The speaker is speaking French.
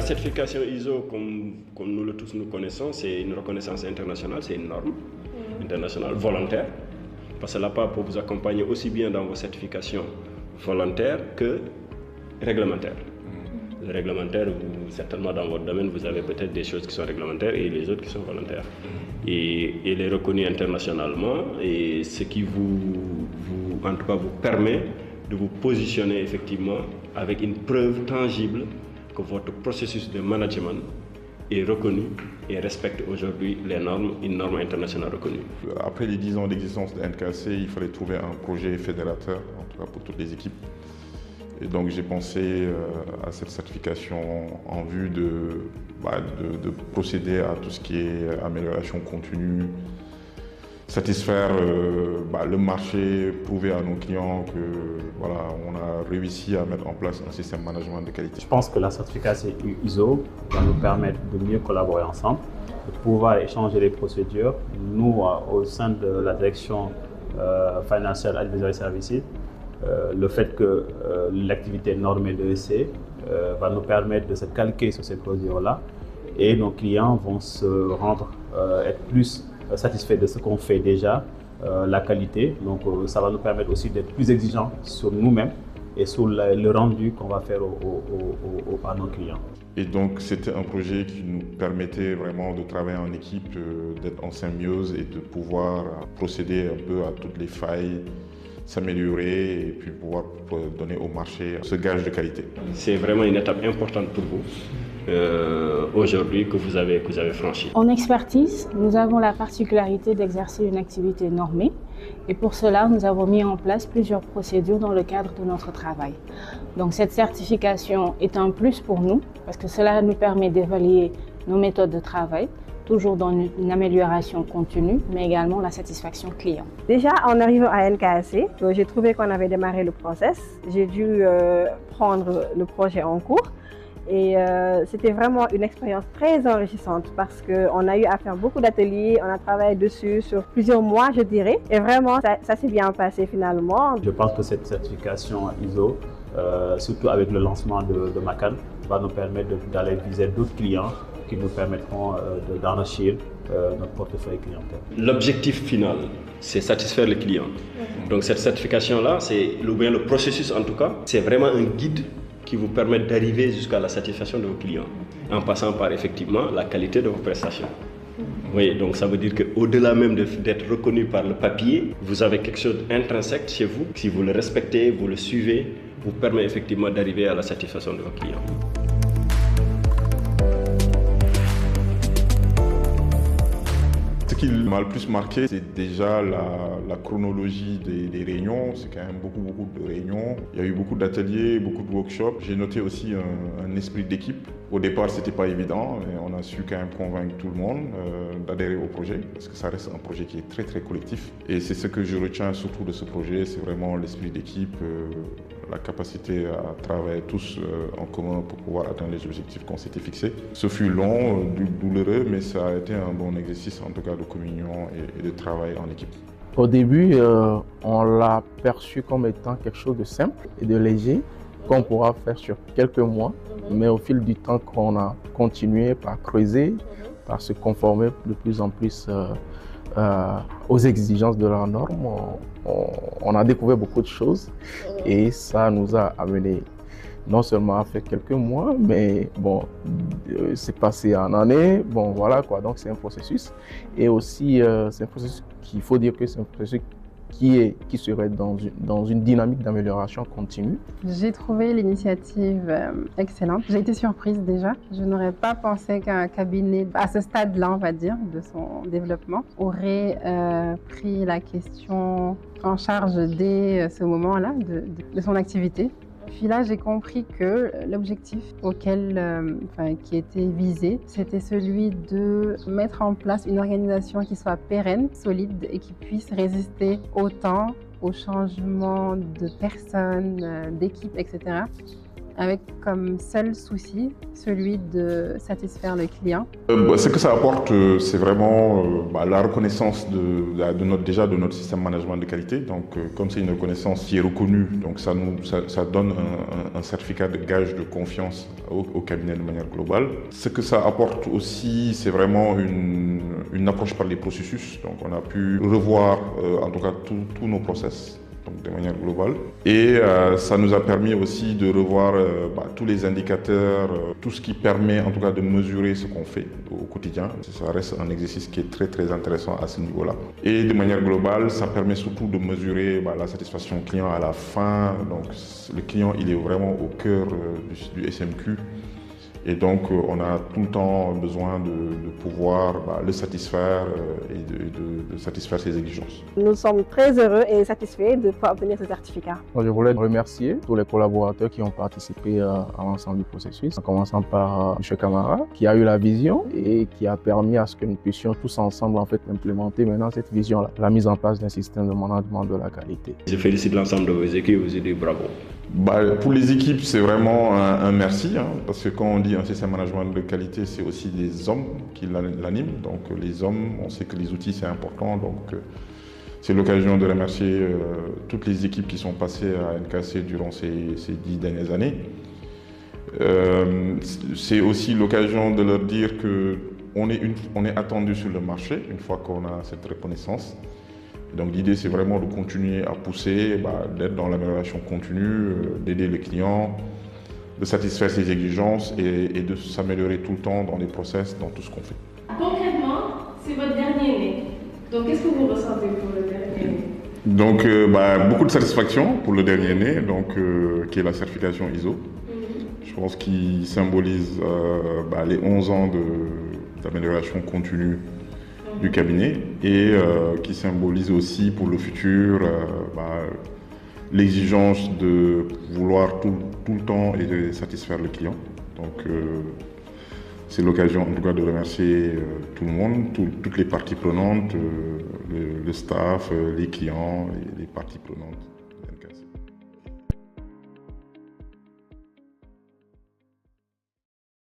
certification ISO, comme nous le tous nous connaissons, c'est une reconnaissance internationale, c'est une norme internationale volontaire. Parce que là, pour vous accompagner aussi bien dans vos certifications volontaires que réglementaires. Le réglementaire, certainement dans votre domaine, vous avez peut-être des choses qui sont réglementaires et les autres qui sont volontaires. Et il est reconnu internationalement, et ce qui en tout cas, vous permet de vous positionner effectivement avec une preuve tangible que votre processus de management est reconnu et respecte aujourd'hui les normes, une norme internationale reconnue. Après les 10 ans d'existence de NKC, il fallait trouver un projet fédérateur, en tout cas pour toutes les équipes. Et donc j'ai pensé à cette certification en vue de procéder à tout ce qui est amélioration continue, satisfaire le marché, prouver à nos clients que on a réussi à mettre en place un système de management de qualité. Je pense que la certification ISO va nous permettre de mieux collaborer ensemble, de pouvoir échanger les procédures. Nous, au sein de la direction Financial Advisory Services, le fait que l'activité normée de EC va nous permettre de se calquer sur ces procédures-là, et nos clients vont être plus satisfaits de ce qu'on fait déjà, la qualité. Donc ça va nous permettre aussi d'être plus exigeants sur nous-mêmes et sur le rendu qu'on va faire à nos clients. Et donc c'était un projet qui nous permettait vraiment de travailler en équipe, d'être en symbiose et de pouvoir procéder un peu à toutes les failles, s'améliorer et puis pouvoir donner au marché ce gage de qualité. C'est vraiment une étape importante pour vous aujourd'hui que vous avez franchi. En expertise, nous avons la particularité d'exercer une activité normée, et pour cela, nous avons mis en place plusieurs procédures dans le cadre de notre travail. Donc cette certification est un plus pour nous parce que cela nous permet d'évaluer nos méthodes de travail, toujours dans une amélioration continue, mais également la satisfaction client. Déjà, en arrivant à NKC, j'ai trouvé qu'on avait démarré le process. J'ai dû prendre le projet en cours. Et c'était vraiment une expérience très enrichissante parce qu'on a eu à faire beaucoup d'ateliers, on a travaillé dessus sur plusieurs mois, je dirais. Et vraiment, ça s'est bien passé finalement. Je pense que cette certification ISO, surtout avec le lancement de Macan, va nous permettre d'aller viser d'autres clients qui nous permettront d'enrichir notre portefeuille clientèle. L'objectif final, c'est satisfaire le client. Donc cette certification-là, le processus en tout cas, c'est vraiment un guide qui vous permet d'arriver jusqu'à la satisfaction de vos clients, en passant par effectivement la qualité de vos prestations. Oui, donc ça veut dire qu'au-delà même d'être reconnu par le papier, vous avez quelque chose d'intrinsèque chez vous. Si vous le respectez, vous le suivez, vous permet effectivement d'arriver à la satisfaction de vos clients. Ce qui m'a le plus marqué, c'est déjà la chronologie des réunions. C'est quand même beaucoup de réunions. Il y a eu beaucoup d'ateliers, beaucoup de workshops. J'ai noté aussi un esprit d'équipe. Au départ, ce n'était pas évident, mais on a su quand même convaincre tout le monde d'adhérer au projet, parce que ça reste un projet qui est très collectif. Et c'est ce que je retiens surtout de ce projet, c'est vraiment l'esprit d'équipe, la capacité à travailler tous en commun pour pouvoir atteindre les objectifs qu'on s'était fixés. Ce fut long, douloureux, mais ça a été un bon exercice en tout cas de communion et de travail en équipe. Au début, on l'a perçu comme étant quelque chose de simple et de léger qu'on pourra faire sur quelques mois, mais au fil du temps qu'on a continué par creuser, par se conformer de plus en plus aux exigences de la norme, on a découvert beaucoup de choses et ça nous a amené non seulement à faire quelques mois, mais bon, c'est passé en année, bon voilà quoi, donc c'est un processus. Et aussi, c'est un processus qu'il faut dire que c'est un processus qui serait dans une dynamique d'amélioration continue. J'ai trouvé l'initiative excellente. J'ai été surprise déjà. Je n'aurais pas pensé qu'un cabinet, à ce stade-là, on va dire, de son développement, aurait pris la question en charge dès ce moment-là de son activité. Puis là, j'ai compris que l'objectif qui était visé, c'était celui de mettre en place une organisation qui soit pérenne, solide et qui puisse résister au temps, aux changements de personnes, d'équipes, etc. avec comme seul souci celui de satisfaire le client? Ce que ça apporte, c'est vraiment la reconnaissance de notre système de management de qualité. Donc, comme c'est une reconnaissance qui est reconnue, donc ça donne un certificat de gage de confiance au cabinet de manière globale. Ce que ça apporte aussi, c'est vraiment une approche par les processus. Donc, on a pu revoir, en tout cas, tous nos process. Donc de manière globale. Et ça nous a permis aussi de revoir tous les indicateurs, tout ce qui permet en tout cas de mesurer ce qu'on fait au quotidien. Ça reste un exercice qui est très très intéressant à ce niveau-là. Et de manière globale, ça permet surtout de mesurer la satisfaction client à la fin. Donc le client, il est vraiment au cœur du SMQ. Et donc, on a tout le temps besoin de pouvoir le satisfaire et de satisfaire ses exigences. Nous sommes très heureux et satisfaits de pouvoir obtenir ce certificat. Je voulais remercier tous les collaborateurs qui ont participé à l'ensemble du processus, en commençant par M. Camara, qui a eu la vision et qui a permis à ce que nous puissions tous ensemble en fait implémenter maintenant cette vision-là, la mise en place d'un système de management de la qualité. Je félicite l'ensemble de vos équipes, vous dites bravo. Pour les équipes, c'est vraiment un merci, parce que quand on dit un système de management de qualité, c'est aussi des hommes qui l'animent. Donc les hommes, on sait que les outils, c'est important. Donc c'est l'occasion de remercier toutes les équipes qui sont passées à NKC durant ces 10 dernières années. C'est aussi l'occasion de leur dire qu'on est attendu sur le marché une fois qu'on a cette reconnaissance. Donc l'idée, c'est vraiment de continuer à pousser, d'être dans l'amélioration continue, d'aider le client, de satisfaire ses exigences et de s'améliorer tout le temps dans les process, dans tout ce qu'on fait. Concrètement, c'est votre dernier né. Donc qu'est-ce que vous ressentez pour le dernier né? Donc beaucoup de satisfaction pour le dernier né, qui est la certification ISO. Je pense qu'il symbolise les 11 ans d'amélioration continue du cabinet et qui symbolise aussi pour le futur l'exigence de vouloir tout le temps et de satisfaire le client. Donc c'est l'occasion en tout cas de remercier tout le monde, toutes les parties prenantes, le staff, les clients, les parties prenantes.